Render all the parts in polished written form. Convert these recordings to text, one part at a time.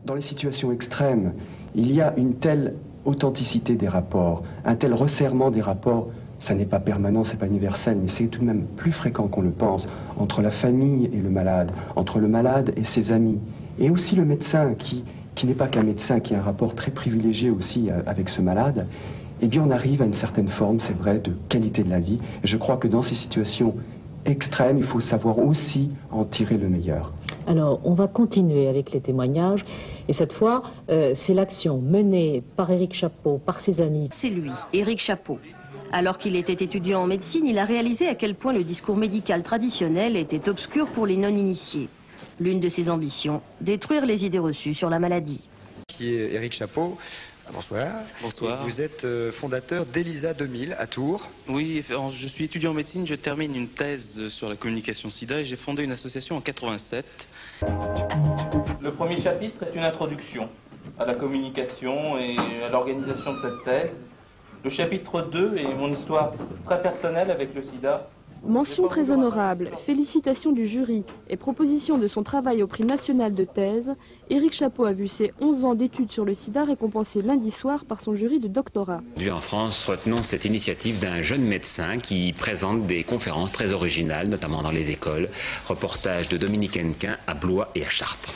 Dans les situations extrêmes, il y a une telle authenticité des rapports, un tel resserrement des rapports, ça n'est pas permanent, c'est pas universel, mais c'est tout de même plus fréquent qu'on le pense, entre la famille et le malade, entre le malade et ses amis, et aussi le médecin qui n'est pas qu'un médecin, qui a un rapport très privilégié aussi avec ce malade. Eh bien on arrive à une certaine forme, c'est vrai, de qualité de la vie. Et je crois que dans ces situations extrêmes, il faut savoir aussi en tirer le meilleur. Alors, on va continuer avec les témoignages. Et cette fois, c'est l'action menée par Éric Chapot, par ses amis. C'est lui, Éric Chapot. Alors qu'il était étudiant en médecine, il a réalisé à quel point le discours médical traditionnel était obscur pour les non-initiés. L'une de ses ambitions, détruire les idées reçues sur la maladie. Qui est Éric Chapot. Bonsoir. Bonsoir. Et vous êtes fondateur d'ELISA 2000 à Tours. Oui, je suis étudiant en médecine, je termine une thèse sur la communication sida et j'ai fondé une association en 87. Le premier chapitre est une introduction à la communication et à l'organisation de cette thèse. Le chapitre 2 est mon histoire très personnelle avec le sida. Mention très honorable, félicitations du jury et proposition de son travail au prix national de thèse, Éric Chapot a vu ses 11 ans d'études sur le sida récompensés lundi soir par son jury de doctorat. En France, retenons cette initiative d'un jeune médecin qui présente des conférences très originales, notamment dans les écoles. Reportage de Dominique Hennequin à Blois et à Chartres.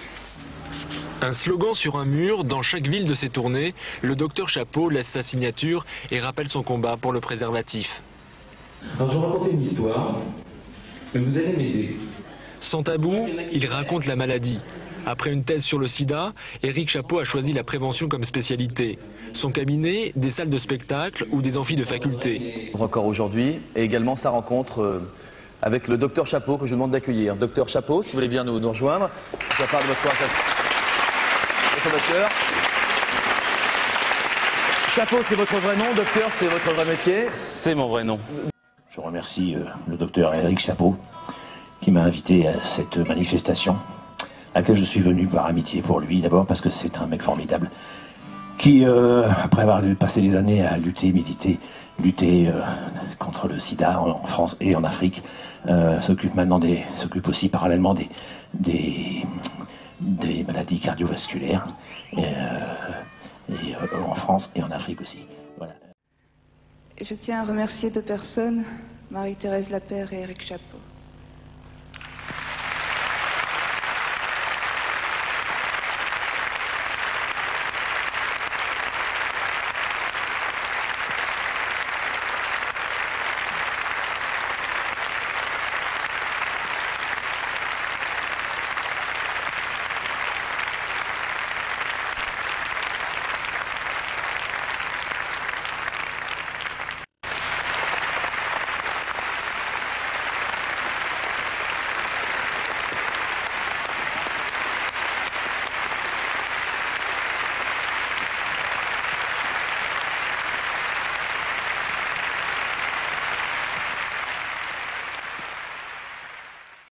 Un slogan sur un mur, dans chaque ville de ses tournées, le docteur Chapot laisse sa signature et rappelle son combat pour le préservatif. Alors je vais raconter une histoire, mais vous allez m'aider. Sans tabou, il raconte la maladie. Après une thèse sur le sida, Éric Chapot a choisi la prévention comme spécialité. Son cabinet, des salles de spectacle ou des amphis de faculté. Encore aujourd'hui, et également sa rencontre avec le docteur Chapot que je vous demande d'accueillir. Docteur Chapot, si vous voulez bien nous rejoindre, je parle de votre conversation. Votre docteur. Chapot, c'est votre vrai nom, docteur, c'est votre vrai métier? C'est mon vrai nom. Je remercie le docteur Éric Chapot qui m'a invité à cette manifestation à laquelle je suis venu par amitié pour lui, d'abord parce que c'est un mec formidable qui, après avoir passé des années à lutter, militer, contre le sida en France et en Afrique, s'occupe aussi parallèlement des maladies cardiovasculaires en France et en Afrique aussi. Voilà. Je tiens à remercier deux personnes, Marie-Thérèse Lapère et Éric Chapot.